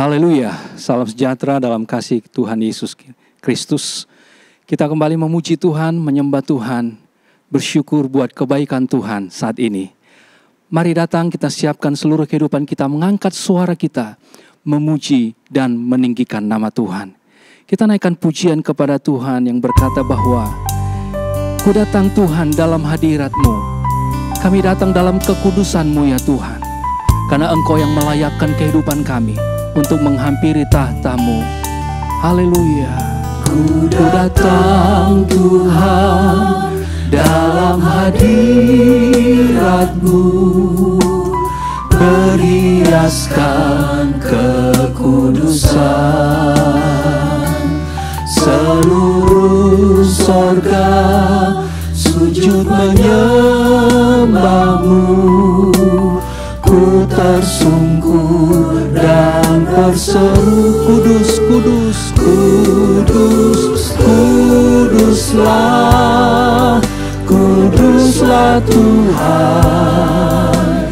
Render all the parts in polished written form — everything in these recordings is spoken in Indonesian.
Haleluya, salam sejahtera dalam kasih Tuhan Yesus Kristus. Kita kembali memuji Tuhan, menyembah Tuhan, bersyukur buat kebaikan Tuhan saat ini. Mari datang kita siapkan seluruh kehidupan kita, mengangkat suara kita, memuji dan meninggikan nama Tuhan. Kita naikkan pujian kepada Tuhan yang berkata bahwa Ku datang Tuhan dalam hadirat-Mu, kami datang dalam kekudusan-Mu ya Tuhan, karena Engkau yang melayakkan kehidupan kami untuk menghampiri tahta-Mu. Haleluya. Ku datang Tuhan dalam hadirat-Mu, beriaskan kekudusan. Seluruh sorga sujud menyembah-Mu. Ku tersungkur dan berseru, Kudus, Kudus, Kudus, Kuduslah, Kuduslah Tuhan,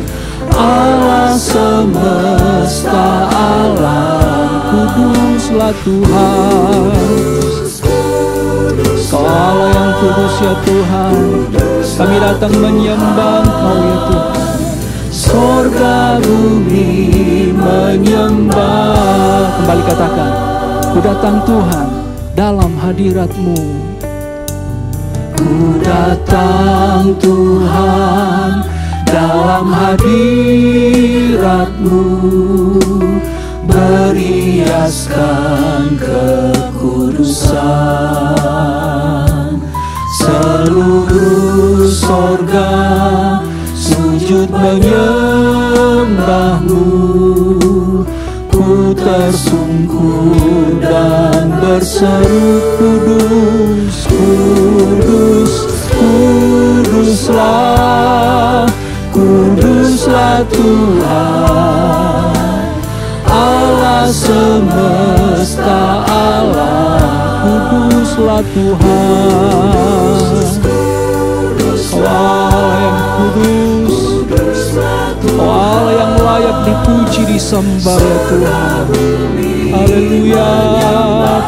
Allah semesta alam. Kuduslah Tuhan, Kau Allah yang kudus ya Tuhan. Kami datang menyembah Engkau ya Tuhan. Sorga bumi menyembah. Kembali katakan, ku datang Tuhan dalam hadirat-Mu. Ku datang Tuhan dalam hadirat-Mu, beriaskan kekudusan. Seluruh sorga sujud menyembah-Mu. Ku tersungkur dan berseru, Kudus, Kudus, Kuduslah, Kuduslah Tuhan, Allah semesta alam. Kuduslah Tuhan, Kau Allah yang kudus, Kau Allah yang layak dipuji, disembah ya Tuhan. Haleluya.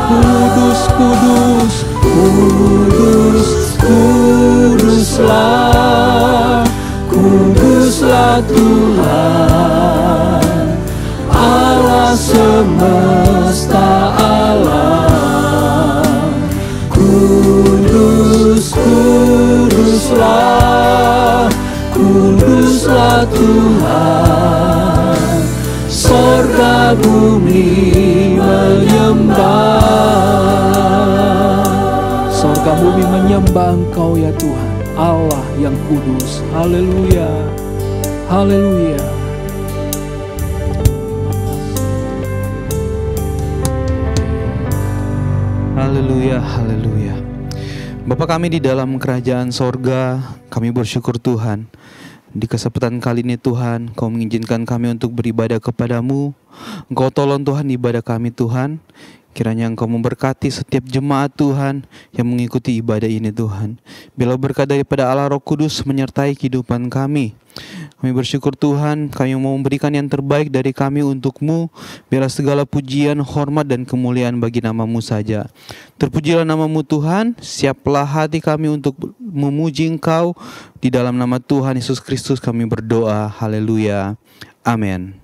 Kudus, Kudus, Kudus, Kuduslah, Kuduslah Tuhan, Allah semesta alam. Kudus, Kuduslah, Kuduslah Tuhan, sorga bumi menyembah. Sorga bumi menyembah Engkau ya Tuhan, Allah yang kudus. Haleluya, haleluya. Haleluya, haleluya. Bapa kami di dalam kerajaan sorga, kami bersyukur Tuhan. Di kesempatan kali ini Tuhan, Kau mengizinkan kami untuk beribadah kepada-Mu. Engkau tolong Tuhan ibadah kami Tuhan. Kiranya Engkau memberkati setiap jemaat Tuhan yang mengikuti ibadah ini Tuhan. Biarlah berkat daripada Allah Roh Kudus menyertai kehidupan kami. Kami bersyukur Tuhan, kami mau memberikan yang terbaik dari kami untuk-Mu. Biarlah segala pujian, hormat dan kemuliaan bagi nama-Mu saja. Terpujilah nama-Mu Tuhan, siaplah hati kami untuk memuji Engkau. Di dalam nama Tuhan Yesus Kristus kami berdoa. Haleluya. Amin.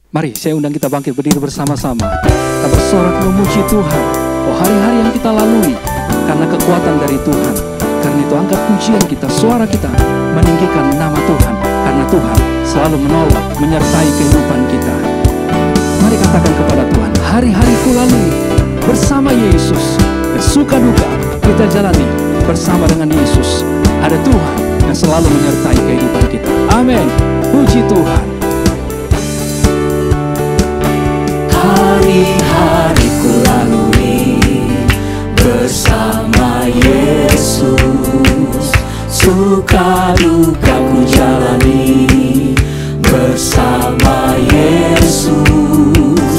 Mari saya undang kita bangkit berdiri bersama-sama. Kita bersorak memuji Tuhan. Oh hari-hari yang kita lalui karena kekuatan dari Tuhan. Karena itu angkat pujian kita, suara kita meninggikan nama Tuhan. Karena Tuhan selalu menolong, menyertai kehidupan kita. Mari katakan kepada Tuhan, hari-hari ku lalui bersama Yesus. Dan suka duka kita jalani bersama dengan Yesus. Ada Tuhan yang selalu menyertai kehidupan kita. Amin. Puji Tuhan. Hari-hari ku lalui bersama Yesus, suka duka ku jalani bersama Yesus.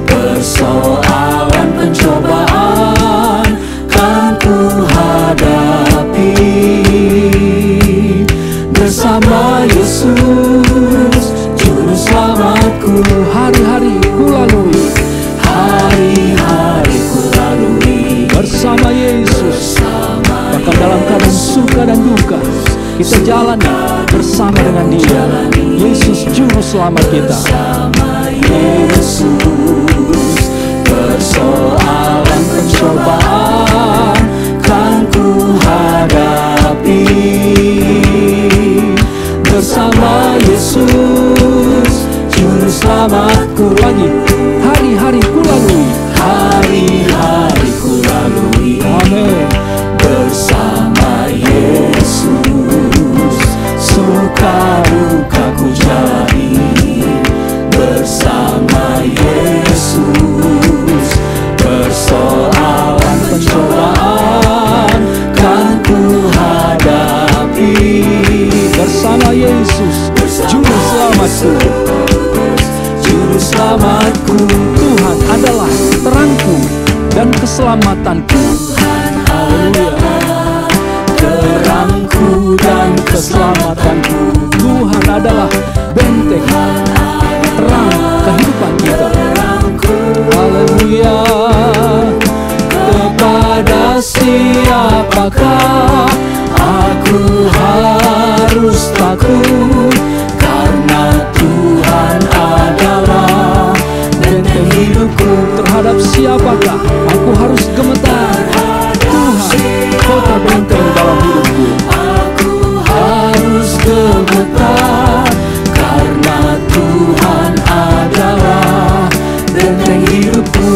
Persoalan pencobaan kan ku hadapi bersama Yesus. kita jalani bersama dengan Dia. Yesus Juru Selamat kita. Yesus, persoalan pencobaan kan ku hadapi bersama Yesus Juru Selamatku. Lagi, hari-hari ku lalui, hari-hari ku lalui, amin, bersama Yesus, suka duka ku jalani bersama Yesus, persoalan pencobaan kan ku hadapi bersama Yesus Juru Selamatku. Juru Selamatku. Tuhan adalah terangku dan keselamatanku. Haleluya. Terangku dan keselamatanku. Tuhan adalah benteng terang kehidupan kita. Haleluya. Kepada siapakah aku harus takut, karena Tuhan adalah benteng hidupku. Terhadap siapakah aku harus gemetar? Tuhan, kota benteng dalam hidupku. Aku harus gemetar, karena Tuhan adalah benteng hidupku.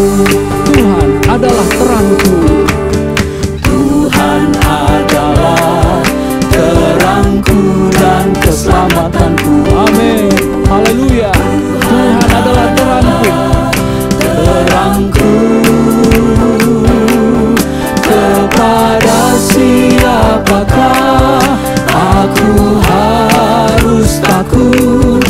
Tuhan adalah terangku. Tuhan adalah terangku dan keselamatanku. Amin. Haleluya. Tuhan adalah terangku. Terangku. Kepada siapakah aku harus takut,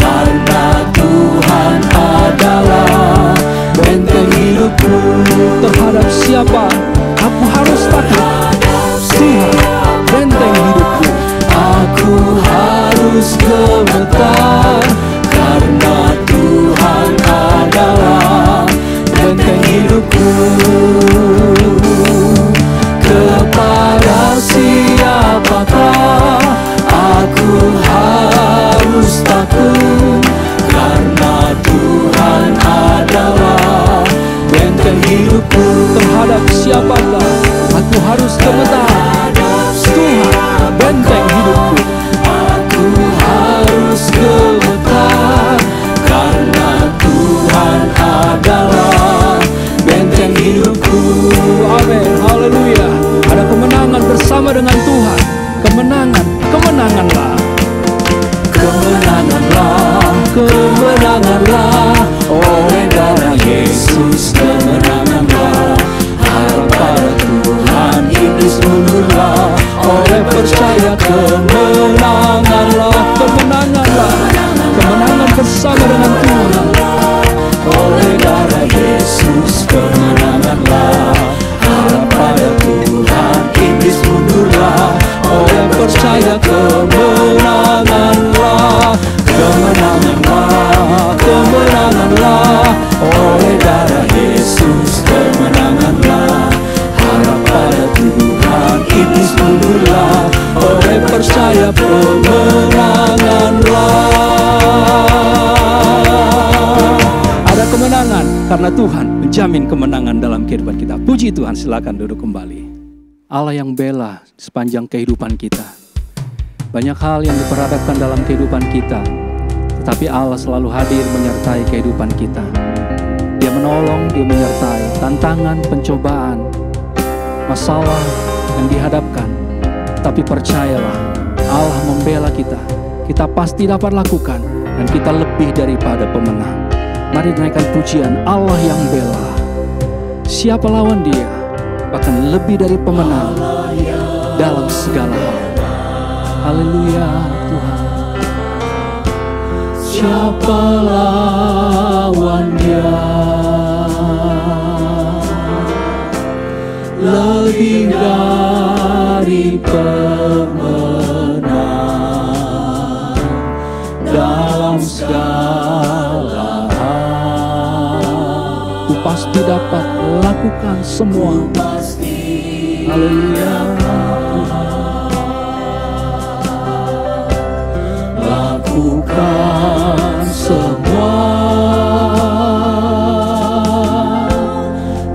karena Tuhan adalah benteng hidupku. Terhadap siapa aku harus takut? Tuhan, benteng hidupku. Aku harus gemetar, karena Tuhan adalah benteng hidupku. Kepada siapakah aku harus takut, karena Tuhan adalah benteng hidupku. Terhadap siapakah aku harus gemetar? Tuhan, benteng hidupku. Aku harus gemetar, karena Tuhan adalah benteng hidupku. Amin. Haleluya. Ada kemenangan bersama dengan Tuhan. Kemenangan, kemenanganlah. Kemenanganlah, kemenanganlah, oleh darah Yesus kemenanganlah. Harap pada Tuhan, iblis mundurlah, oleh percaya kemenanganlah. Kemenanganlah. Kemenangan bersama dengan Tuhan. Oleh darah Yesus kemenanganlah. Harap pada Tuhan, iblis mundurlah, oleh percaya kemenanganlah. Kemenanganlah, kemenanganlah, oleh darah Yesus kemenanganlah. Harap pada Tuhan, iblis mundurlah, oleh percaya kemenanganlah. Ada kemenangan karena Tuhan menjamin kemenangan dalam kehidupan kita. Puji Tuhan, silakan duduk kembali. Allah yang bela sepanjang kehidupan kita. Banyak hal yang diperhadapkan dalam kehidupan kita, tetapi Allah selalu hadir menyertai kehidupan kita. Dia menolong, Dia menyertai tantangan, pencobaan, masalah yang dihadapkan. Tapi percayalah, Allah membela kita. Kita pasti dapat lakukan, dan kita lebih daripada pemenang. Mari naikkan pujian Allah yang bela. Siapa lawan Dia? Bahkan lebih dari pemenang dalam segala hal. Haleluya Tuhan. Siapa lawan Dia? Lebih dari pemenang dalam segala hal. Ku pasti dapat lakukan semua. Haleluya Tuhan. lakukan semua.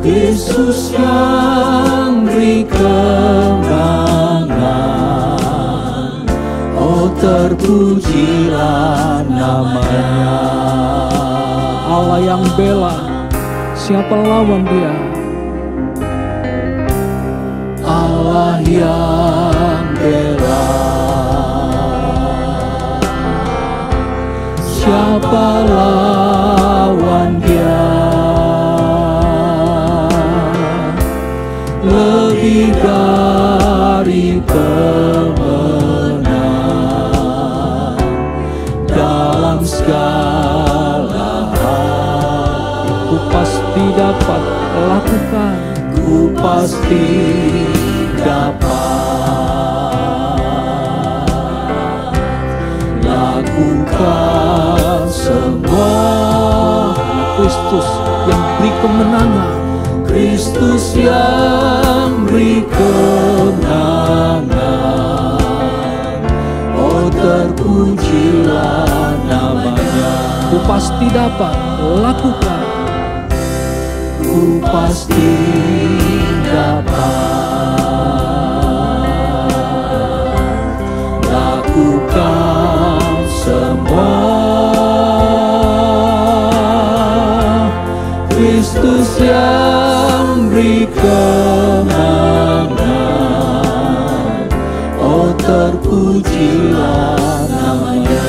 Yesus yang beri kemenangan, oh terpujilah namanya. Allah yang bela, siapa lawan dia? Allah yang bela, siapa lawan dia? Lebih dari pemenang dalam segala hal. Ku pasti dapat lakukan, ku pasti dapat lakukan semua. Kristus yang beri kemenangan, Kristus yang beri kemenangan, oh terpujilah namanya. ku pasti dapat lakukan, ku pasti dapat lakukan semua. Kristus yang beri kemenangan, oh terpujilah namanya.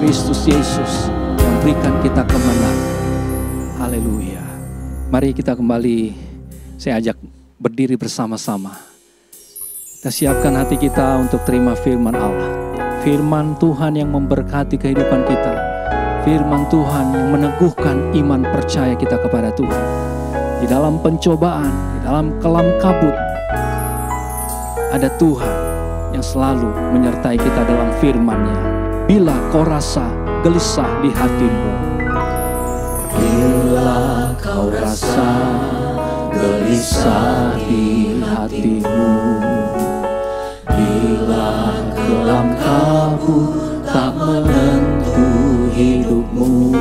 Kristus Yesus yang berikan kita kemenangan. Haleluya. Mari kita kembali, saya ajak berdiri bersama-sama. Kita siapkan hati kita untuk terima firman Allah. Firman Tuhan yang memberkati kehidupan kita. Firman Tuhan yang meneguhkan iman percaya kita kepada Tuhan. Di dalam pencobaan, di dalam kelam kabut, ada Tuhan yang selalu menyertai kita dalam firman-Nya. Bila kau rasa gelisah di hatimu, bila kau rasa gelisah di hatimu, bila kelam kabut tak menentu hidupmu,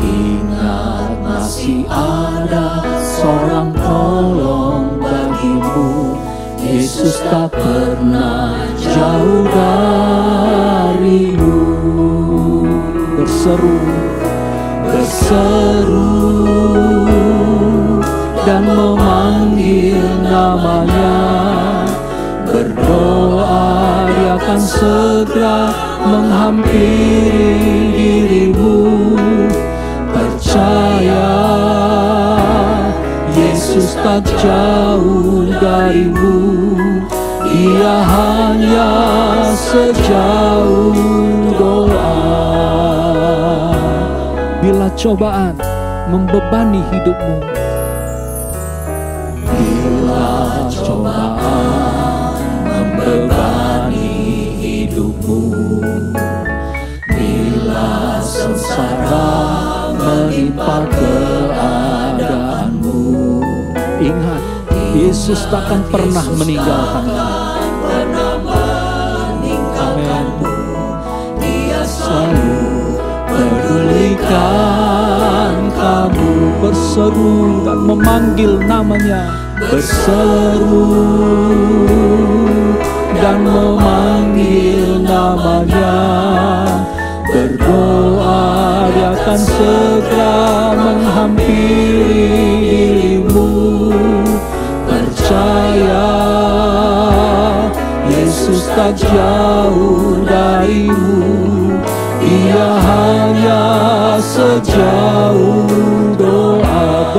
ingat masih ada seorang penolong bagimu. Yesus tak pernah jauh darimu. berseru dan memanggil namanya, berdoa Dia akan segera menghampiri dirimu. Percaya Yesus tak jauh darimu, Dia hanya sejauh doa. bila cobaan membebani hidupmu, bila cobaan membebani hidupmu, bila sengsara menimpa keadaanmu, ingat Yesus takkan pernah meninggalkanmu. Amin. Dia selalu pedulikan kamu, Berseru dan memanggil namanya, berseru dan memanggil namanya, berdoa Dia akan segera menghampiri dirimu. Percaya Yesus tak jauh darimu, Dia hanya sejauh doa.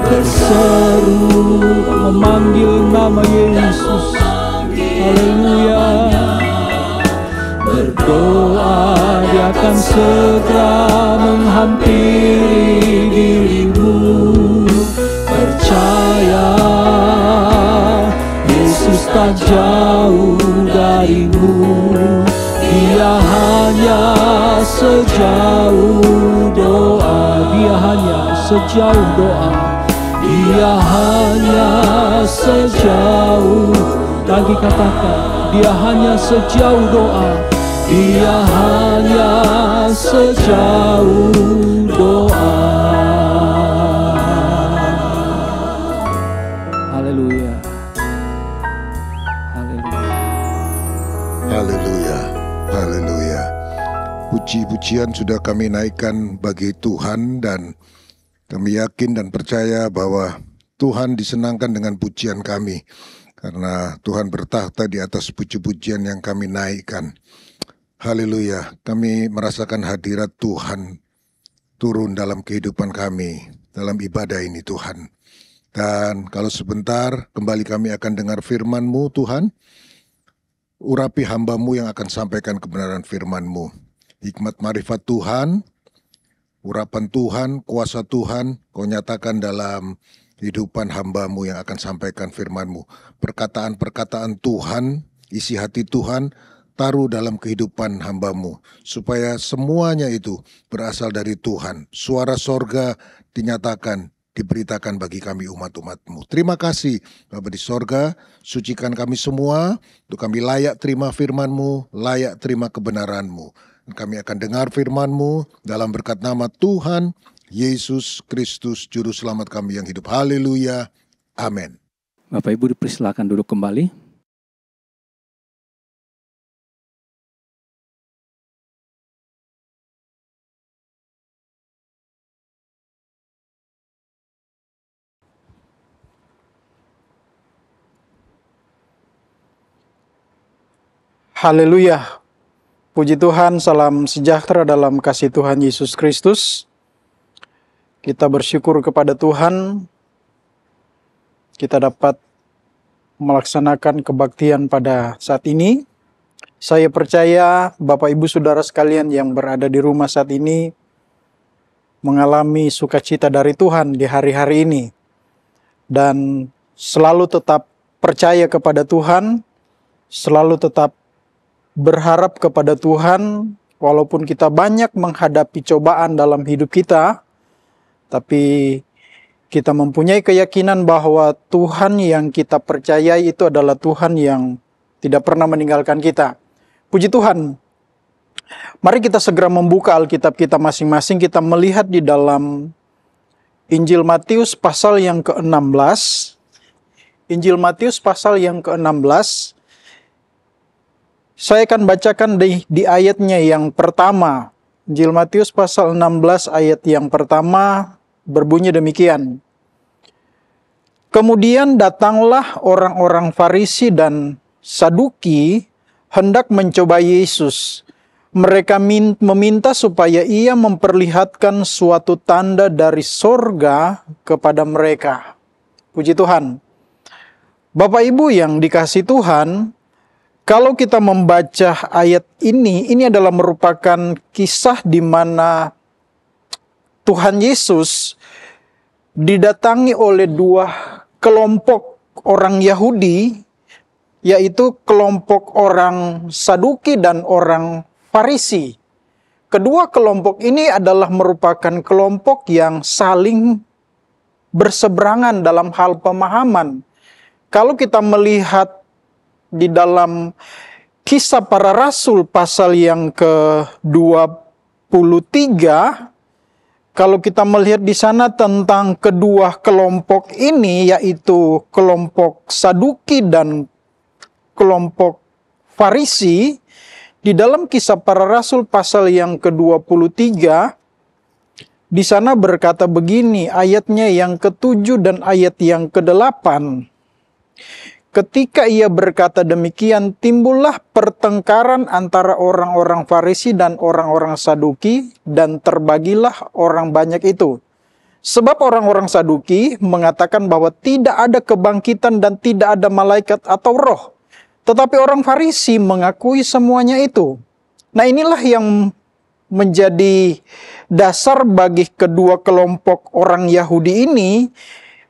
Berseru memanggil nama Yesus. Haleluya. berdoa Dia akan segera menghampiri dirimu. Percaya Yesus tak jauh darimu, Dia hanya sejauh doa. Dia hanya sejauh doa. Dia hanya sejauh, lagi katakan, dia hanya sejauh doa. Dia hanya sejauh doa. Haleluya. Haleluya. Haleluya, haleluya. Puji-pujian sudah kami naikkan bagi Tuhan, dan kami yakin dan percaya bahwa Tuhan disenangkan dengan pujian kami, karena Tuhan bertahta di atas puji-pujian yang kami naikkan. Haleluya, kami merasakan hadirat Tuhan turun dalam kehidupan kami, dalam ibadah ini Tuhan. Dan kalau sebentar kembali kami akan dengar firman-Mu Tuhan, urapi hamba-Mu yang akan sampaikan kebenaran firman-Mu. Hikmat marifat Tuhan, urapan Tuhan, kuasa Tuhan, Kau nyatakan dalam kehidupan hamba-Mu yang akan sampaikan firman-Mu. Perkataan-perkataan Tuhan, isi hati Tuhan, taruh dalam kehidupan hamba-Mu, supaya semuanya itu berasal dari Tuhan. Suara sorga dinyatakan, diberitakan bagi kami umat-umat-Mu. Terima kasih Bapa di sorga, sucikan kami semua, untuk kami layak terima firman-Mu, layak terima kebenaran-Mu. Dan kami akan dengar firman-Mu dalam berkat nama Tuhan Yesus Kristus, Juru Selamat kami yang hidup. Haleluya, amin. Bapak Ibu dipersilakan duduk kembali. Haleluya. Puji Tuhan, salam sejahtera dalam kasih Tuhan Yesus Kristus. Kita bersyukur kepada Tuhan, kita dapat melaksanakan kebaktian pada saat ini. Saya percaya Bapak Ibu Saudara sekalian yang berada di rumah saat ini mengalami sukacita dari Tuhan di hari-hari ini. Dan selalu tetap percaya kepada Tuhan, selalu tetap berharap kepada Tuhan, walaupun kita banyak menghadapi cobaan dalam hidup kita, tapi kita mempunyai keyakinan bahwa Tuhan yang kita percayai itu adalah Tuhan yang tidak pernah meninggalkan kita. Puji Tuhan. Mari kita segera membuka Alkitab kita masing-masing, kita melihat di dalam Injil Matius pasal yang ke-16. Injil Matius pasal yang ke-16. Saya akan bacakan di ayatnya yang pertama. Injil Matius pasal 16 ayat yang pertama berbunyi demikian. Kemudian datanglah orang-orang Farisi dan Saduki hendak mencoba Yesus. Mereka meminta supaya ia memperlihatkan suatu tanda dari sorga kepada mereka. Puji Tuhan. Bapak Ibu yang dikasihi Tuhan, kalau kita membaca ayat ini adalah merupakan kisah di mana Tuhan Yesus didatangi oleh dua kelompok orang Yahudi, yaitu kelompok orang Saduki dan orang Farisi. Kedua kelompok ini adalah merupakan kelompok yang saling berseberangan dalam hal pemahaman. Kalau kita melihat di dalam Kisah Para Rasul pasal yang ke-23, kalau kita melihat di sana tentang kedua kelompok ini, yaitu kelompok Saduki dan kelompok Farisi, di dalam Kisah Para Rasul pasal yang ke-23, di sana berkata begini, ayatnya yang ke-7 dan ayat yang ke-8. Ketika ia berkata demikian, timbullah pertengkaran antara orang-orang Farisi dan orang-orang Saduki, dan terbagilah orang banyak itu. Sebab orang-orang Saduki mengatakan bahwa tidak ada kebangkitan dan tidak ada malaikat atau roh. Tetapi orang Farisi mengakui semuanya itu. Nah, inilah yang menjadi dasar bagi kedua kelompok orang Yahudi ini.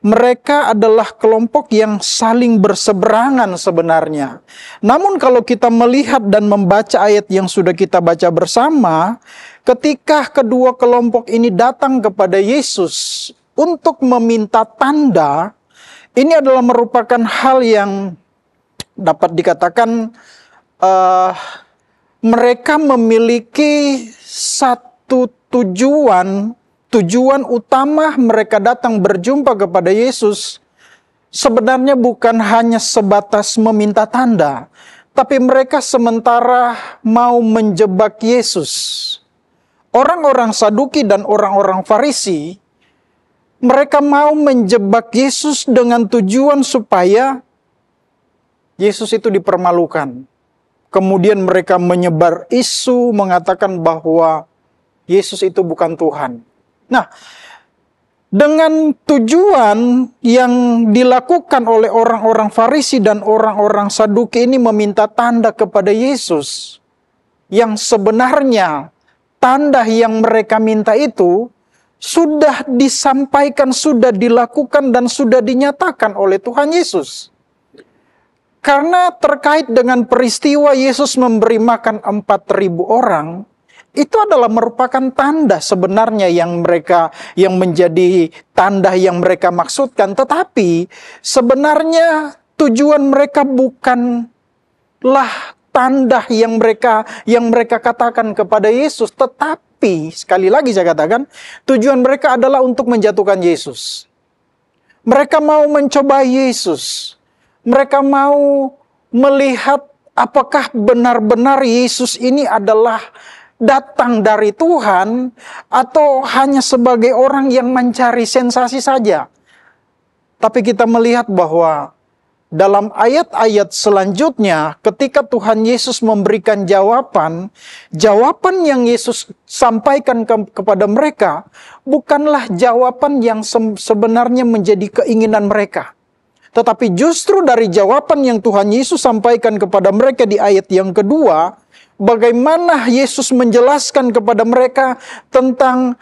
Mereka adalah kelompok yang saling berseberangan sebenarnya. Namun kalau kita melihat dan membaca ayat yang sudah kita baca bersama, ketika kedua kelompok ini datang kepada Yesus, untuk meminta tanda, ini adalah merupakan hal yang dapat dikatakan mereka memiliki satu tujuan utama mereka datang berjumpa kepada Yesus. Sebenarnya bukan hanya sebatas meminta tanda, tapi mereka sementara mau menjebak Yesus. Orang-orang Saduki dan orang-orang Farisi, mereka mau menjebak Yesus dengan tujuan supaya Yesus itu dipermalukan. Kemudian mereka menyebar isu mengatakan bahwa Yesus itu bukan Tuhan. Nah, dengan tujuan yang dilakukan oleh orang-orang Farisi dan orang-orang Saduki ini meminta tanda kepada Yesus, yang sebenarnya tanda yang mereka minta itu sudah disampaikan, sudah dilakukan, dan sudah dinyatakan oleh Tuhan Yesus. Karena terkait dengan peristiwa Yesus memberi makan 4.000 orang, itu adalah merupakan tanda sebenarnya yang menjadi tanda yang mereka maksudkan. Tetapi sebenarnya tujuan mereka bukanlah tanda yang mereka katakan kepada Yesus, tetapi sekali lagi saya katakan, tujuan mereka adalah untuk menjatuhkan Yesus. Mereka mau mencoba Yesus. Mereka mau melihat apakah benar-benar Yesus ini adalah datang dari Tuhan atau hanya sebagai orang yang mencari sensasi saja. Tapi kita melihat bahwa dalam ayat-ayat selanjutnya, ketika Tuhan Yesus memberikan jawaban yang Yesus sampaikan kepada mereka bukanlah jawaban yang sebenarnya menjadi keinginan mereka. Tetapi justru dari jawaban yang Tuhan Yesus sampaikan kepada mereka di ayat yang kedua, bagaimana Yesus menjelaskan kepada mereka tentang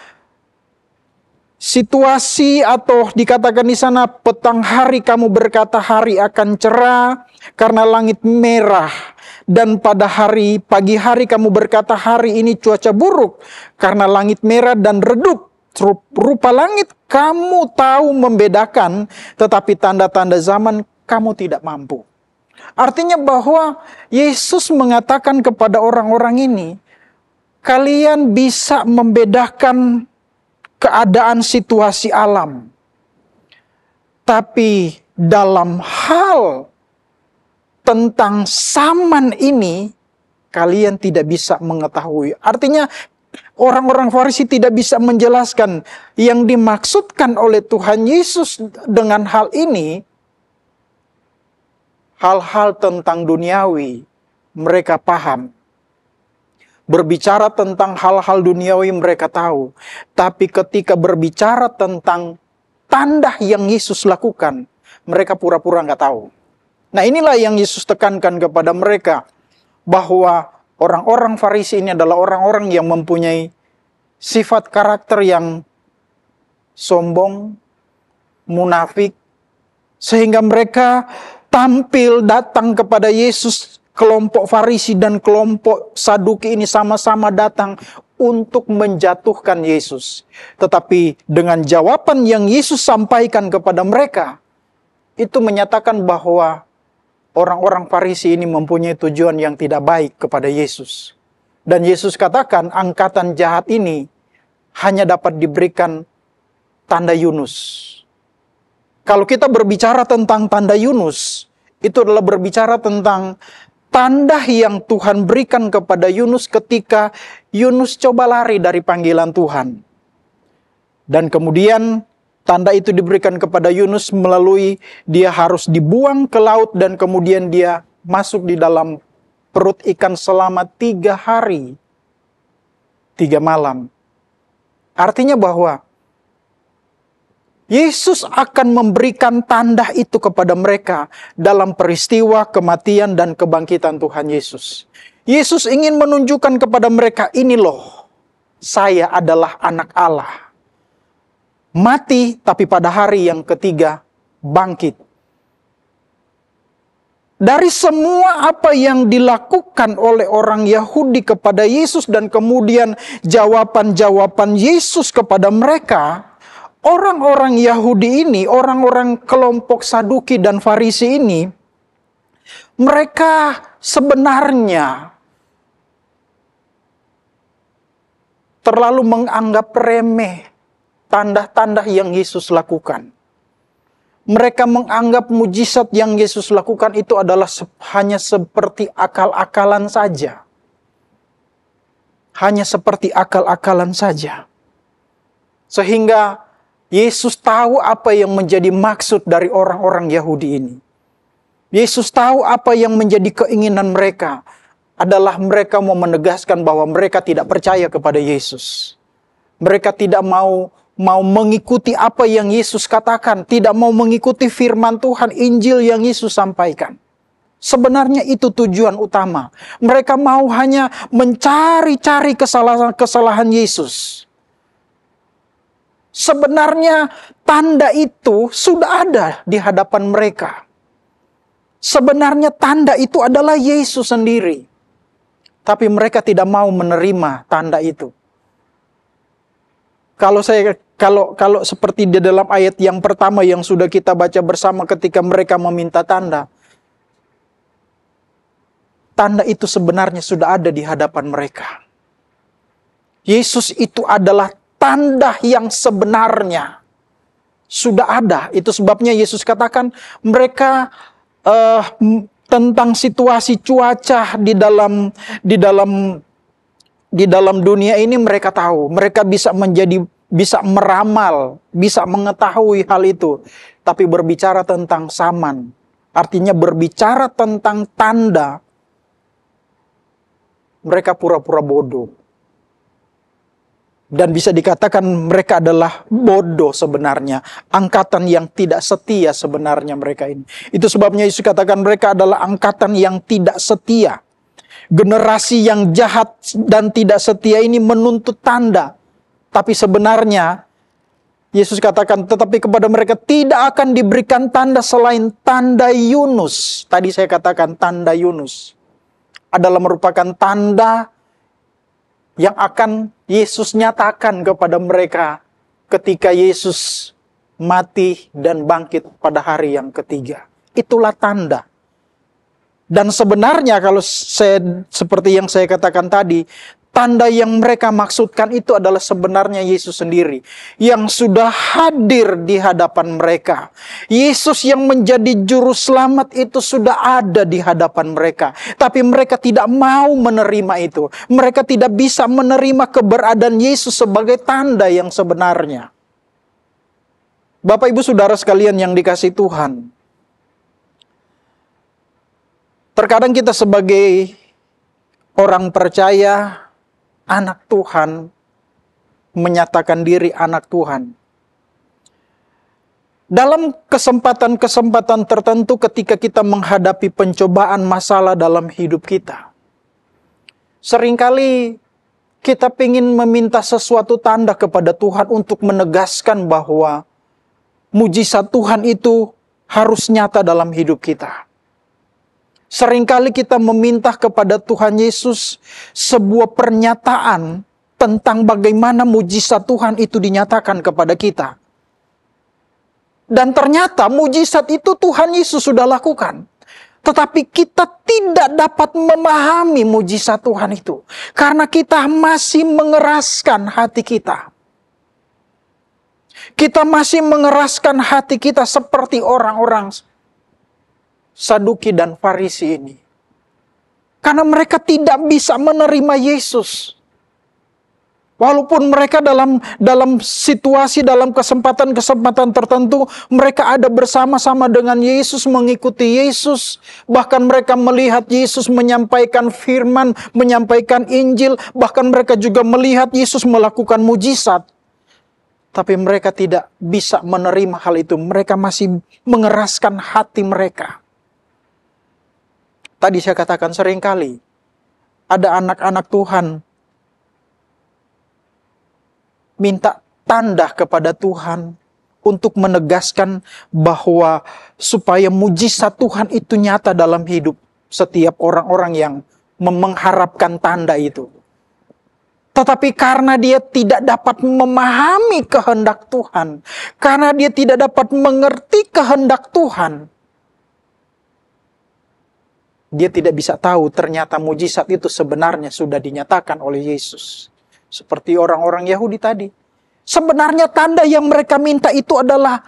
situasi, atau dikatakan di sana, petang hari kamu berkata hari akan cerah karena langit merah, dan pada pagi hari kamu berkata hari ini cuaca buruk karena langit merah dan redup. Rupa langit kamu tahu membedakan, tetapi tanda-tanda zaman kamu tidak mampu. Artinya bahwa Yesus mengatakan kepada orang-orang ini, kalian bisa membedakan keadaan situasi alam. Tapi dalam hal tentang zaman ini, kalian tidak bisa mengetahui. Artinya orang-orang Farisi tidak bisa menjelaskan yang dimaksudkan oleh Tuhan Yesus dengan hal ini. Hal-hal tentang duniawi mereka paham. Berbicara tentang hal-hal duniawi mereka tahu. Tapi ketika berbicara tentang tanda yang Yesus lakukan, mereka pura-pura nggak tahu. Nah, inilah yang Yesus tekankan kepada mereka, bahwa orang-orang Farisi ini adalah orang-orang yang mempunyai sifat karakter yang sombong, munafik, sehingga mereka tampil datang kepada Yesus. Kelompok Farisi dan kelompok Saduki ini sama-sama datang untuk menjatuhkan Yesus. Tetapi dengan jawaban yang Yesus sampaikan kepada mereka, itu menyatakan bahwa orang-orang Farisi ini mempunyai tujuan yang tidak baik kepada Yesus. Dan Yesus katakan angkatan jahat ini hanya dapat diberikan tanda Yunus. Kalau kita berbicara tentang tanda Yunus, itu adalah berbicara tentang tanda yang Tuhan berikan kepada Yunus ketika Yunus coba lari dari panggilan Tuhan. Dan kemudian tanda itu diberikan kepada Yunus melalui dia harus dibuang ke laut dan kemudian dia masuk di dalam perut ikan selama 3 hari, 3 malam. Artinya bahwa Yesus akan memberikan tanda itu kepada mereka dalam peristiwa kematian dan kebangkitan Tuhan Yesus. Yesus ingin menunjukkan kepada mereka, ini loh, saya adalah anak Allah. Mati, tapi pada hari yang ketiga bangkit. Dari semua apa yang dilakukan oleh orang Yahudi kepada Yesus dan kemudian jawaban-jawaban Yesus kepada mereka, orang-orang Yahudi ini, orang-orang kelompok Saduki dan Farisi ini, mereka sebenarnya terlalu menganggap remeh tanda-tanda yang Yesus lakukan. Mereka menganggap mujizat yang Yesus lakukan itu adalah hanya seperti akal-akalan saja. Hanya seperti akal-akalan saja. Sehingga Yesus tahu apa yang menjadi maksud dari orang-orang Yahudi ini. Yesus tahu apa yang menjadi keinginan mereka adalah mereka mau menegaskan bahwa mereka tidak percaya kepada Yesus. Mereka tidak mau mengikuti apa yang Yesus katakan, tidak mau mengikuti firman Tuhan, Injil yang Yesus sampaikan. Sebenarnya itu tujuan utama. Mereka mau hanya mencari-cari kesalahan Yesus. Sebenarnya tanda itu sudah ada di hadapan mereka. Sebenarnya tanda itu adalah Yesus sendiri. Tapi mereka tidak mau menerima tanda itu. Kalau seperti di dalam ayat yang pertama yang sudah kita baca bersama ketika mereka meminta tanda. Tanda itu sebenarnya sudah ada di hadapan mereka. Yesus itu adalah tanda yang sebenarnya sudah ada. Itu sebabnya Yesus katakan mereka tentang situasi cuaca di dalam dunia ini mereka tahu. Mereka bisa meramal, bisa mengetahui hal itu. Tapi berbicara tentang zaman, artinya berbicara tentang tanda, mereka pura-pura bodoh. Dan bisa dikatakan mereka adalah bodoh sebenarnya. Angkatan yang tidak setia sebenarnya mereka ini. Itu sebabnya Yesus katakan mereka adalah angkatan yang tidak setia. Generasi yang jahat dan tidak setia ini menuntut tanda. Tapi sebenarnya Yesus katakan tetapi kepada mereka tidak akan diberikan tanda selain tanda Yunus. Tadi saya katakan tanda Yunus adalah merupakan tanda yang akan Yesus nyatakan kepada mereka ketika Yesus mati dan bangkit pada hari yang ketiga. Itulah tanda. Dan sebenarnya kalau seperti yang saya katakan tadi, tanda yang mereka maksudkan itu adalah sebenarnya Yesus sendiri yang sudah hadir di hadapan mereka. Yesus yang menjadi juru selamat itu sudah ada di hadapan mereka. Tapi mereka tidak mau menerima itu. Mereka tidak bisa menerima keberadaan Yesus sebagai tanda yang sebenarnya. Bapak Ibu Saudara sekalian yang dikasihi Tuhan. Terkadang kita sebagai orang percaya, anak Tuhan, menyatakan diri anak Tuhan. Dalam kesempatan-kesempatan tertentu ketika kita menghadapi pencobaan masalah dalam hidup kita. Seringkali kita ingin meminta sesuatu tanda kepada Tuhan untuk menegaskan bahwa mujizat Tuhan itu harus nyata dalam hidup kita. Seringkali kita meminta kepada Tuhan Yesus sebuah pernyataan tentang bagaimana mujizat Tuhan itu dinyatakan kepada kita. Dan ternyata mujizat itu Tuhan Yesus sudah lakukan. Tetapi kita tidak dapat memahami mujizat Tuhan itu. Karena kita masih mengeraskan hati kita. Kita masih mengeraskan hati kita seperti orang-orang Saduki dan Farisi ini. Karena mereka tidak bisa menerima Yesus. Walaupun mereka dalam situasi, dalam kesempatan-kesempatan tertentu, mereka ada bersama-sama dengan Yesus, mengikuti Yesus. Bahkan mereka melihat Yesus menyampaikan firman, menyampaikan Injil. Bahkan mereka juga melihat Yesus melakukan mujizat. Tapi mereka tidak bisa menerima hal itu. Mereka masih mengeraskan hati mereka. Tadi saya katakan seringkali ada anak-anak Tuhan minta tanda kepada Tuhan untuk menegaskan bahwa supaya mujizat Tuhan itu nyata dalam hidup setiap orang-orang yang mengharapkan tanda itu. Tetapi karena dia tidak dapat memahami kehendak Tuhan, karena dia tidak dapat mengerti kehendak Tuhan, dia tidak bisa tahu ternyata mujizat itu sebenarnya sudah dinyatakan oleh Yesus. Seperti orang-orang Yahudi tadi. Sebenarnya tanda yang mereka minta itu adalah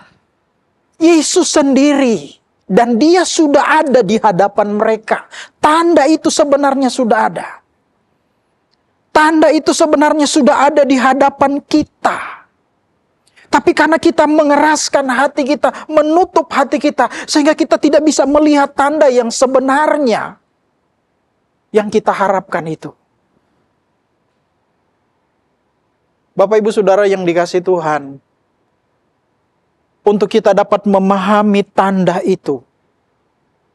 Yesus sendiri. Dan dia sudah ada di hadapan mereka. Tanda itu sebenarnya sudah ada. Tanda itu sebenarnya sudah ada di hadapan kita. Tapi karena kita mengeraskan hati kita, menutup hati kita, sehingga kita tidak bisa melihat tanda yang sebenarnya yang kita harapkan itu. Bapak Ibu Saudara yang dikasihi Tuhan, untuk kita dapat memahami tanda itu,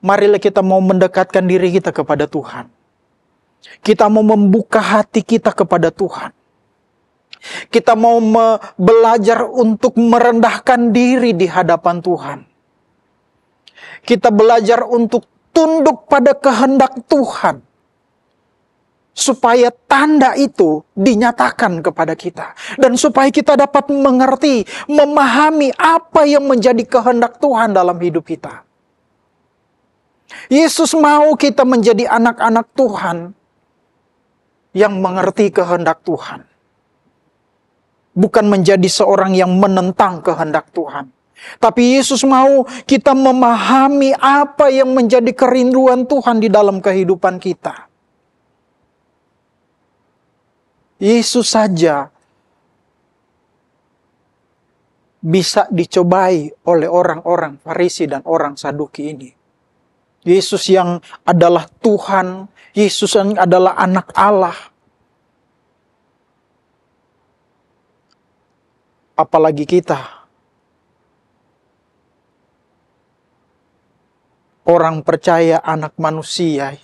marilah kita mau mendekatkan diri kita kepada Tuhan. Kita mau membuka hati kita kepada Tuhan. Kita mau belajar untuk merendahkan diri di hadapan Tuhan. Kita belajar untuk tunduk pada kehendak Tuhan. Supaya tanda itu dinyatakan kepada kita. Dan supaya kita dapat mengerti, memahami apa yang menjadi kehendak Tuhan dalam hidup kita. Yesus mau kita menjadi anak-anak Tuhan yang mengerti kehendak Tuhan. Bukan menjadi seorang yang menentang kehendak Tuhan. Tapi Yesus mau kita memahami apa yang menjadi kerinduan Tuhan di dalam kehidupan kita. Yesus saja bisa dicobai oleh orang-orang Farisi dan orang Saduki ini. Yesus yang adalah Tuhan, Yesus yang adalah anak Allah. Apalagi kita, orang percaya anak manusia,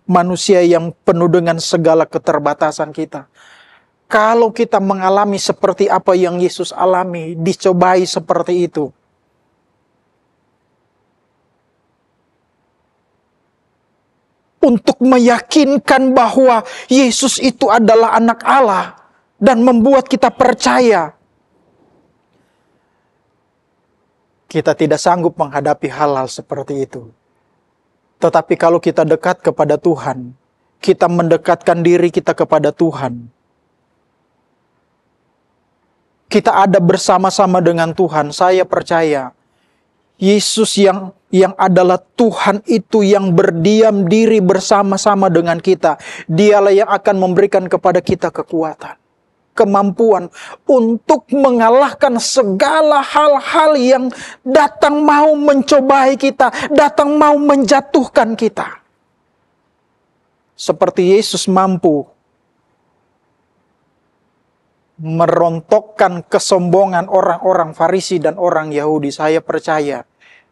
manusia yang penuh dengan segala keterbatasan kita. Kalau kita mengalami seperti apa yang Yesus alami, dicobai seperti itu, untuk meyakinkan bahwa Yesus itu adalah anak Allah dan membuat kita percaya, kita tidak sanggup menghadapi hal-hal seperti itu. Tetapi kalau kita dekat kepada Tuhan, kita mendekatkan diri kita kepada Tuhan, kita ada bersama-sama dengan Tuhan, saya percaya Yesus yang adalah Tuhan itu yang berdiam diri bersama-sama dengan kita. Dialah yang akan memberikan kepada kita kekuatan, kemampuan untuk mengalahkan segala hal-hal yang datang mau mencobai kita, datang mau menjatuhkan kita. Seperti Yesus mampu merontokkan kesombongan orang-orang Farisi dan orang Yahudi, saya percaya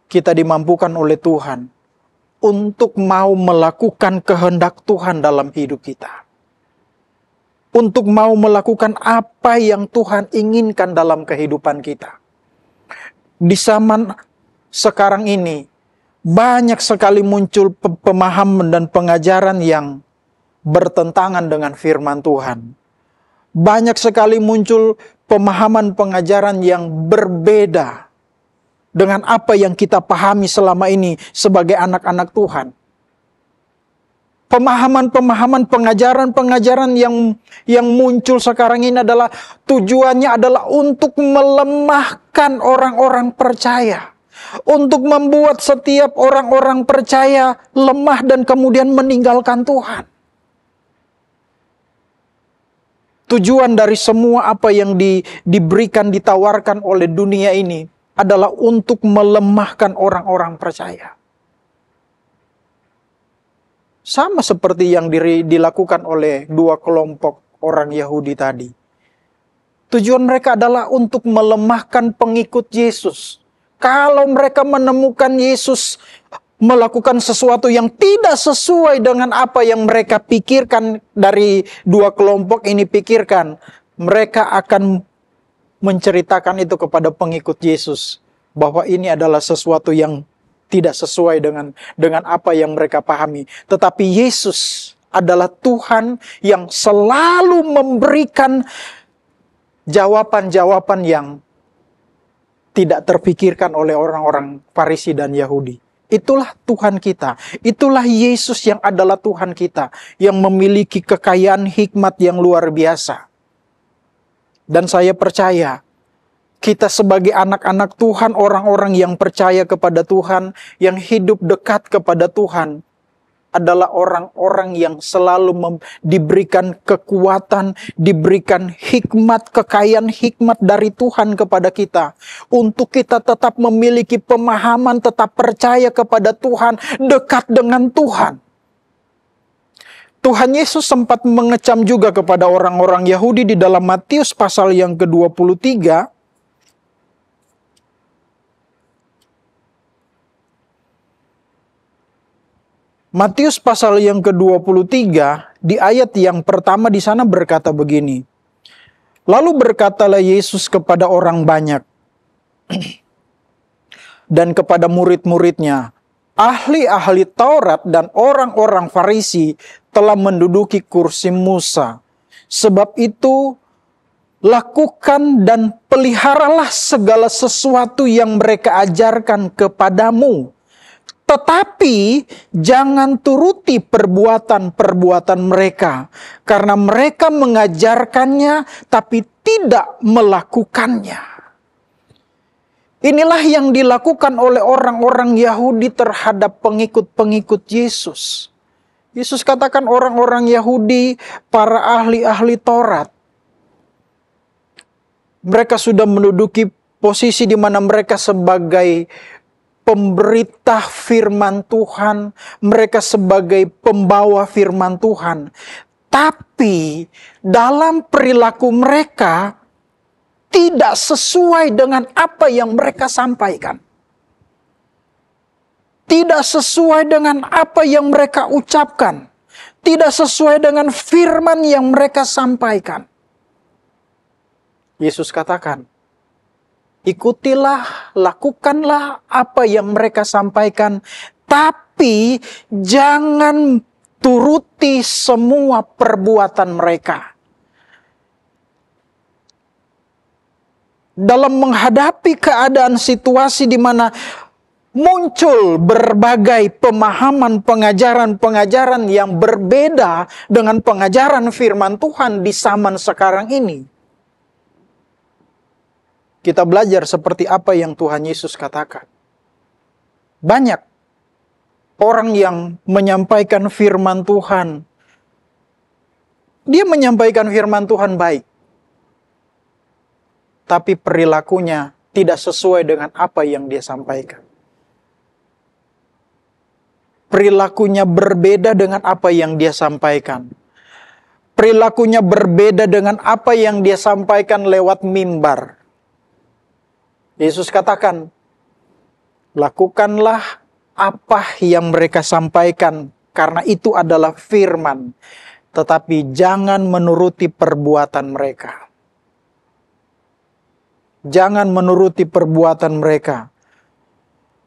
kita dimampukan oleh Tuhan untuk mau melakukan kehendak Tuhan dalam hidup kita. Untuk mau melakukan apa yang Tuhan inginkan dalam kehidupan kita. Di zaman sekarang ini, banyak sekali muncul pemahaman dan pengajaran yang bertentangan dengan firman Tuhan. Banyak sekali muncul pemahaman pengajaran yang berbeda dengan apa yang kita pahami selama ini sebagai anak-anak Tuhan. Pemahaman-pemahaman, pengajaran-pengajaran yang muncul sekarang ini adalah tujuannya adalah untuk melemahkan orang-orang percaya. Untuk membuat setiap orang-orang percaya lemah dan kemudian meninggalkan Tuhan. Tujuan dari semua apa yang diberikan, ditawarkan oleh dunia ini adalah untuk melemahkan orang-orang percaya. Sama seperti yang dilakukan oleh dua kelompok orang Yahudi tadi. Tujuan mereka adalah untuk melemahkan pengikut Yesus. Kalau mereka menemukan Yesus melakukan sesuatu yang tidak sesuai dengan apa yang mereka pikirkan, dari dua kelompok ini pikirkan, mereka akan menceritakan itu kepada pengikut Yesus, bahwa ini adalah sesuatu yang tidak sesuai dengan apa yang mereka pahami. Tetapi Yesus adalah Tuhan yang selalu memberikan jawaban-jawaban yang tidak terpikirkan oleh orang-orang Farisi dan Yahudi. Itulah Tuhan kita. Itulah Yesus yang adalah Tuhan kita, yang memiliki kekayaan hikmat yang luar biasa. Dan saya percaya, kita sebagai anak-anak Tuhan, orang-orang yang percaya kepada Tuhan, yang hidup dekat kepada Tuhan, adalah orang-orang yang selalu diberikan kekuatan, diberikan hikmat, kekayaan hikmat dari Tuhan kepada kita. Untuk kita tetap memiliki pemahaman, tetap percaya kepada Tuhan, dekat dengan Tuhan. Tuhan Yesus sempat mengecam juga kepada orang-orang Yahudi di dalam Matius pasal yang ke-23. Matius pasal yang ke-23 di ayat yang pertama di sana berkata begini. Lalu berkatalah Yesus kepada orang banyak dan kepada murid-muridnya, ahli-ahli Taurat dan orang-orang Farisi telah menduduki kursi Musa. Sebab itu lakukan dan peliharalah segala sesuatu yang mereka ajarkan kepadamu. Tetapi jangan turuti perbuatan-perbuatan mereka, karena mereka mengajarkannya tapi tidak melakukannya. Inilah yang dilakukan oleh orang-orang Yahudi terhadap pengikut-pengikut Yesus. Yesus katakan orang-orang Yahudi, para ahli-ahli Taurat, mereka sudah menduduki posisi di mana mereka sebagai pemberita firman Tuhan, mereka sebagai pembawa firman Tuhan. Tapi dalam perilaku mereka tidak sesuai dengan apa yang mereka sampaikan. Tidak sesuai dengan apa yang mereka ucapkan. Tidak sesuai dengan firman yang mereka sampaikan. Yesus katakan, ikutilah, lakukanlah apa yang mereka sampaikan, tapi jangan turuti semua perbuatan mereka. Dalam menghadapi keadaan situasi di mana muncul berbagai pemahaman pengajaran-pengajaran yang berbeda dengan pengajaran firman Tuhan di zaman sekarang ini, kita belajar seperti apa yang Tuhan Yesus katakan. Banyak orang yang menyampaikan firman Tuhan. Dia menyampaikan firman Tuhan baik. Tapi perilakunya tidak sesuai dengan apa yang dia sampaikan. Perilakunya berbeda dengan apa yang dia sampaikan. Perilakunya berbeda dengan apa yang dia sampaikan lewat mimbar. Yesus katakan, lakukanlah apa yang mereka sampaikan, karena itu adalah firman. Tetapi jangan menuruti perbuatan mereka. Jangan menuruti perbuatan mereka.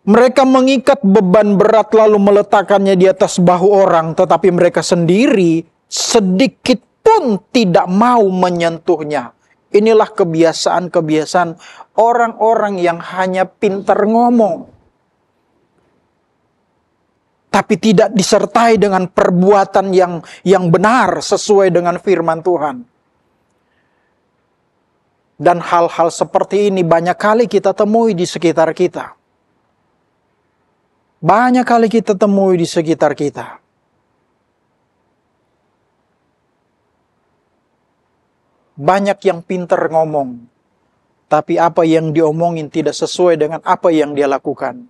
Mereka mengikat beban berat lalu meletakkannya di atas bahu orang, tetapi mereka sendiri sedikit pun tidak mau menyentuhnya. Inilah kebiasaan-kebiasaan orang-orang yang hanya pintar ngomong, tapi tidak disertai dengan perbuatan yang benar sesuai dengan firman Tuhan. Dan hal-hal seperti ini banyak kali kita temui di sekitar kita. Banyak kali kita temui di sekitar kita. Banyak yang pintar ngomong, tapi apa yang diomongin tidak sesuai dengan apa yang dia lakukan.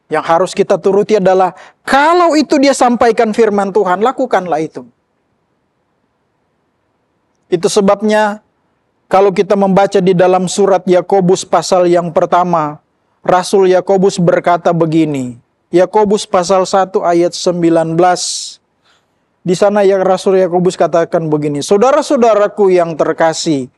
Yang harus kita turuti adalah, kalau itu dia sampaikan firman Tuhan, lakukanlah itu. Itu sebabnya, kalau kita membaca di dalam surat Yakobus pasal yang pertama, Rasul Yakobus berkata begini, Yakobus pasal 1 ayat 19, di sana yang Rasul Yakobus katakan begini, saudara-saudaraku yang terkasih,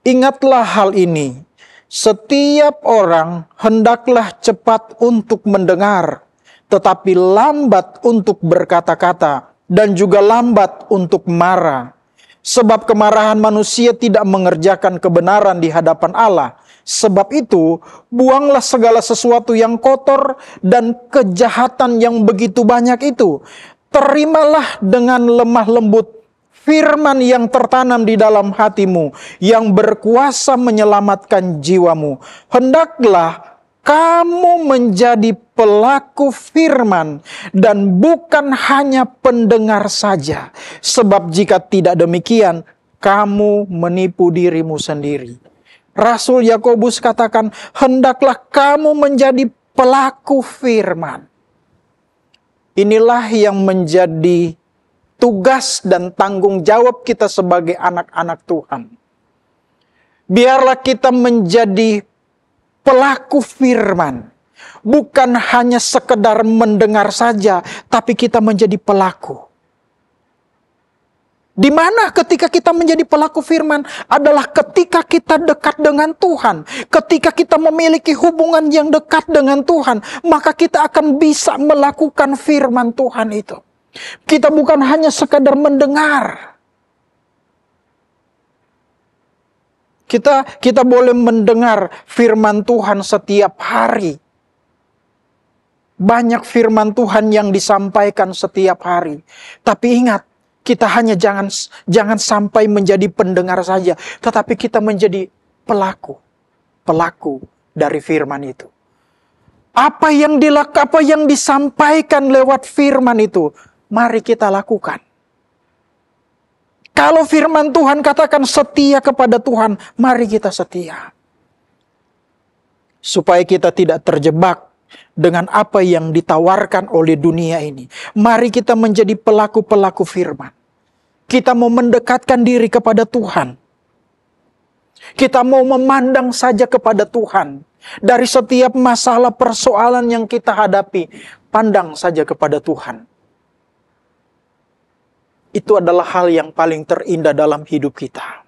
ingatlah hal ini, setiap orang hendaklah cepat untuk mendengar, tetapi lambat untuk berkata-kata, dan juga lambat untuk marah. Sebab kemarahan manusia tidak mengerjakan kebenaran di hadapan Allah. Sebab itu, buanglah segala sesuatu yang kotor dan kejahatan yang begitu banyak itu. Terimalah dengan lemah lembut firman yang tertanam di dalam hatimu, yang berkuasa menyelamatkan jiwamu. Hendaklah kamu menjadi pelaku firman dan bukan hanya pendengar saja. Sebab jika tidak demikian, kamu menipu dirimu sendiri. Rasul Yakobus katakan, hendaklah kamu menjadi pelaku firman. Inilah yang menjadi tugas dan tanggung jawab kita sebagai anak-anak Tuhan. Biarlah kita menjadi pelaku firman. Bukan hanya sekedar mendengar saja, tapi kita menjadi pelaku. Di mana ketika kita menjadi pelaku firman adalah ketika kita dekat dengan Tuhan. Ketika kita memiliki hubungan yang dekat dengan Tuhan, maka kita akan bisa melakukan firman Tuhan itu. Kita bukan hanya sekadar mendengar. Kita boleh mendengar firman Tuhan setiap hari. Banyak firman Tuhan yang disampaikan setiap hari. Tapi ingat, kita hanya jangan sampai menjadi pendengar saja, tetapi kita menjadi pelaku dari firman itu. Apa yang disampaikan lewat firman itu, mari kita lakukan. Kalau firman Tuhan katakan setia kepada Tuhan, mari kita setia. Supaya kita tidak terjebak dengan apa yang ditawarkan oleh dunia ini. Mari kita menjadi pelaku-pelaku firman. Kita mau mendekatkan diri kepada Tuhan. Kita mau memandang saja kepada Tuhan. Dari setiap masalah persoalan yang kita hadapi, pandang saja kepada Tuhan. Itu adalah hal yang paling terindah dalam hidup kita.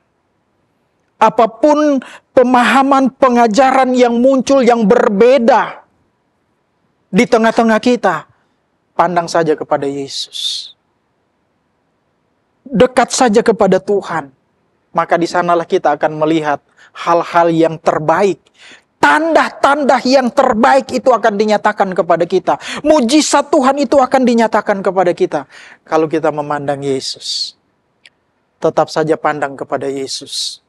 Apapun pemahaman pengajaran yang muncul yang berbeda di tengah-tengah kita, pandang saja kepada Yesus. Dekat saja kepada Tuhan. Maka di sanalah kita akan melihat hal-hal yang terbaik. Tanda-tanda yang terbaik itu akan dinyatakan kepada kita. Mujizat Tuhan itu akan dinyatakan kepada kita. Kalau kita memandang Yesus. Tetap saja pandang kepada Yesus.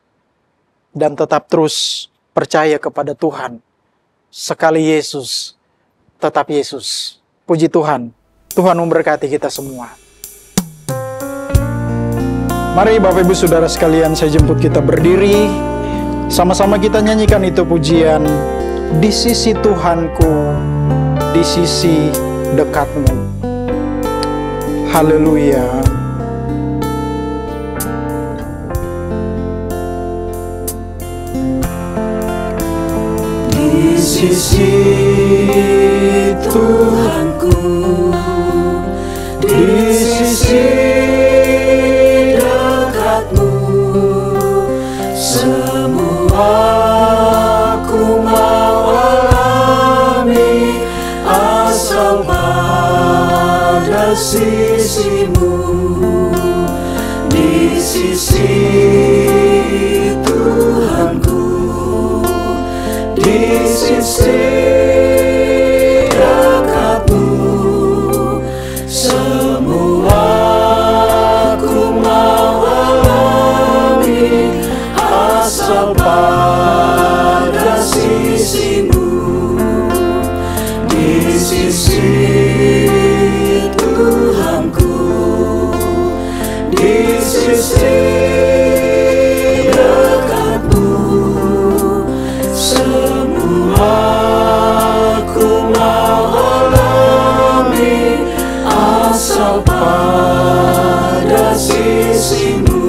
Dan tetap terus percaya kepada Tuhan. Sekali Yesus, tetap Yesus. Puji Tuhan. Tuhan memberkati kita semua. Mari Bapak Ibu Saudara sekalian, saya jemput kita berdiri. Sama-sama kita nyanyikan itu pujian. Di sisi Tuhanku, di sisi dekatmu. Haleluya. Di sisi Tuhanku, di sisi dekatmu, semua ku mau alami asal pada sisimu. Di sisi Tuhanku, di sisi dekatmu, semua ku mau alami asal pada sisimu. Di sisi Tuhanku, di sisi dekatmu, semua ku mau alami asal pada sisimu.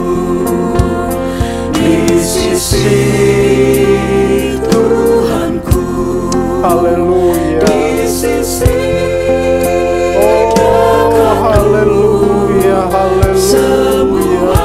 Di sisi Tuhanku, Haleluya. di sisi Oh, haleluya, haleluya. semua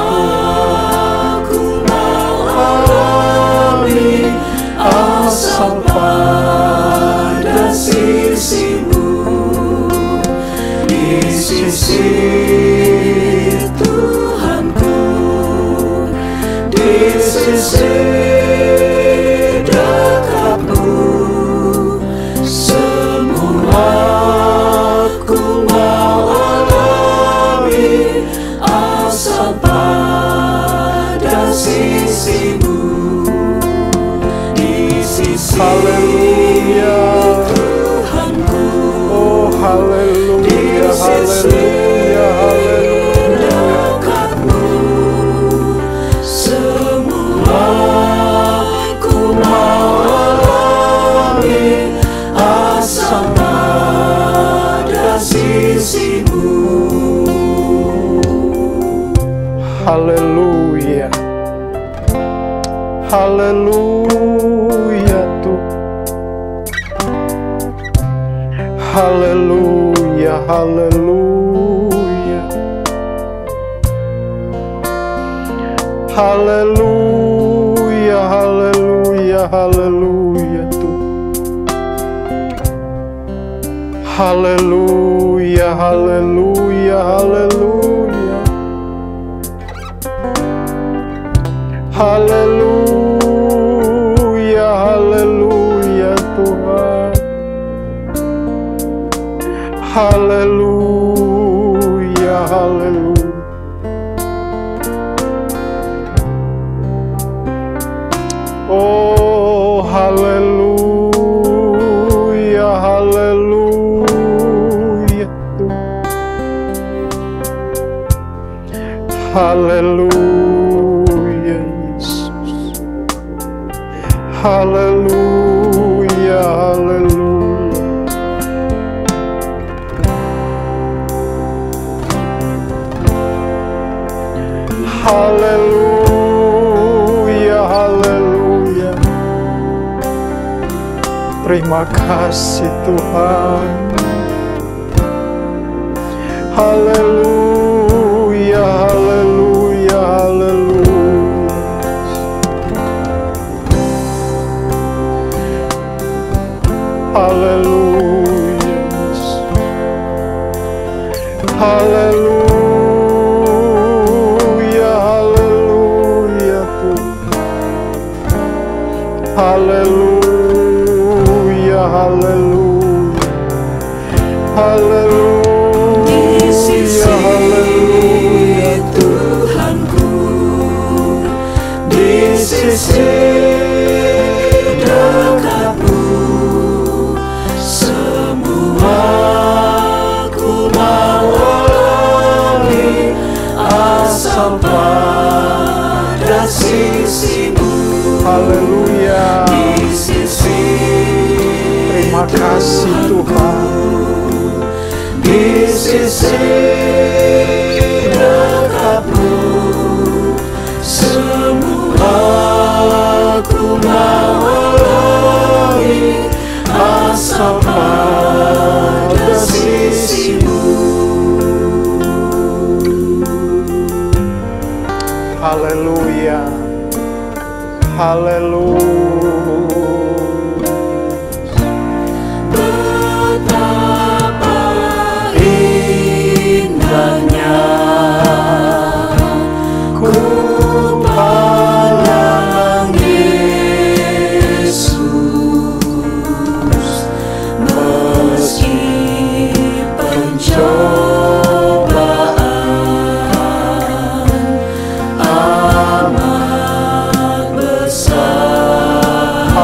asal pada sisimu, di sisi Haleluya. Tuhanku. Oh haleluya, haleluya, haleluya. Dekatmu, semua ku mau alami, asal pada sisimu. Haleluya. Haleluya Tuhan. Haleluya, haleluya. Haleluya, haleluya, haleluya Tuhan. Haleluya, haleluya, haleluya. Haleluya, haleluya Tuhan. Haleluya, haleluya. Oh haleluya, haleluya Tuhan. Haleluya Yesus. Haleluya, haleluya. Haleluya, haleluya. Terima kasih Tuhan. Haleluya, haleluya, haleluya. Haleluya. Haleluya, haleluya Tuhan. Haleluya, haleluya. Haleluya, Di sisi haleluya Tuhanku, di sisi dekatmu, semua ku mau alami, asal pada sisimu. Haleluya. Di sisi Terima kasih Tuhan. di sisi dekatmu, semua ku mau alami, asal pada sisimu. Haleluya. Haleluya. Betapa indahnya ku pandang Yesus, meski pencobaan amat besar.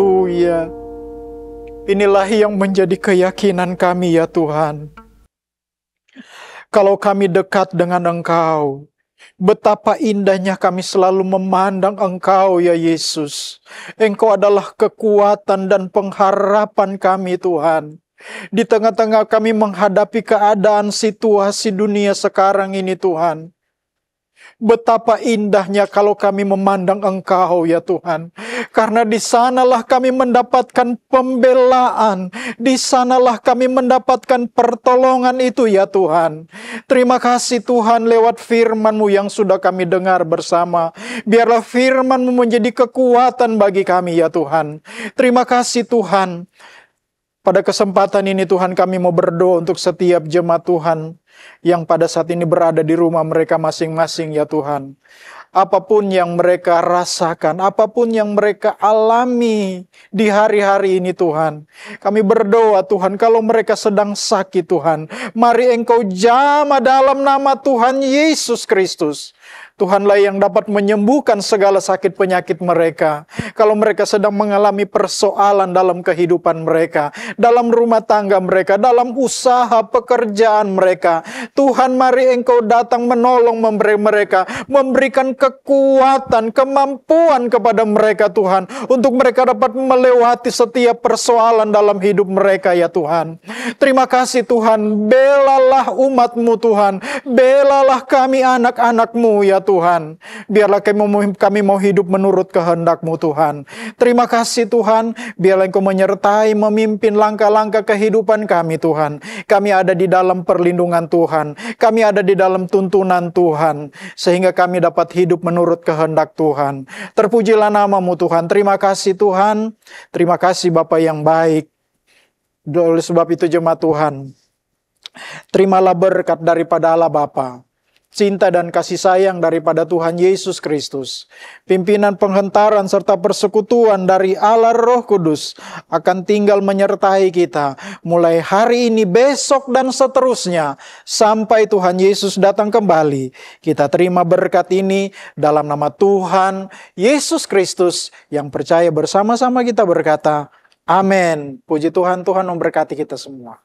Haleluya. Inilah yang menjadi keyakinan kami ya Tuhan. Kalau kami dekat dengan Engkau, betapa indahnya kami selalu memandang Engkau ya Yesus. Engkau adalah kekuatan dan pengharapan kami Tuhan. Di tengah-tengah kami menghadapi keadaan situasi dunia sekarang ini Tuhan. Betapa indahnya kalau kami memandang Engkau ya Tuhan. Karena di sanalah kami mendapatkan pembelaan. Di sanalah kami mendapatkan pertolongan itu ya Tuhan. Terima kasih Tuhan lewat firman-Mu yang sudah kami dengar bersama. Biarlah firman-Mu menjadi kekuatan bagi kami ya Tuhan. Terima kasih Tuhan. Pada kesempatan ini Tuhan kami mau berdoa untuk setiap jemaat Tuhan yang pada saat ini berada di rumah mereka masing-masing ya Tuhan. Apapun yang mereka rasakan, apapun yang mereka alami di hari-hari ini Tuhan. Kami berdoa Tuhan, kalau mereka sedang sakit Tuhan, mari Engkau jamah dalam nama Tuhan Yesus Kristus. Tuhanlah yang dapat menyembuhkan segala sakit penyakit mereka. Kalau mereka sedang mengalami persoalan dalam kehidupan mereka, dalam rumah tangga mereka, dalam usaha pekerjaan mereka, Tuhan mari Engkau datang menolong memberikan kekuatan, kemampuan kepada mereka Tuhan, untuk mereka dapat melewati setiap persoalan dalam hidup mereka ya Tuhan. Terima kasih Tuhan, belalah umat-Mu Tuhan, belalah kami anak-anak-Mu ya Tuhan. Biarlah kami mau hidup menurut kehendak-Mu Tuhan. Terima kasih Tuhan, biarlah Engkau menyertai, memimpin langkah-langkah kehidupan kami Tuhan. Kami ada di dalam perlindungan Tuhan, kami ada di dalam tuntunan Tuhan, sehingga kami dapat hidup menurut kehendak Tuhan. Terpujilah nama-Mu Tuhan. Terima kasih Tuhan, terima kasih Bapa yang baik. Oleh sebab itu jemaat Tuhan, terimalah berkat daripada Allah Bapa, cinta dan kasih sayang daripada Tuhan Yesus Kristus, pimpinan penghentaran serta persekutuan dari Allah Roh Kudus akan tinggal menyertai kita mulai hari ini, besok dan seterusnya sampai Tuhan Yesus datang kembali. Kita terima berkat ini dalam nama Tuhan Yesus Kristus, yang percaya bersama-sama kita berkata, amin. Puji Tuhan, Tuhan memberkati kita semua.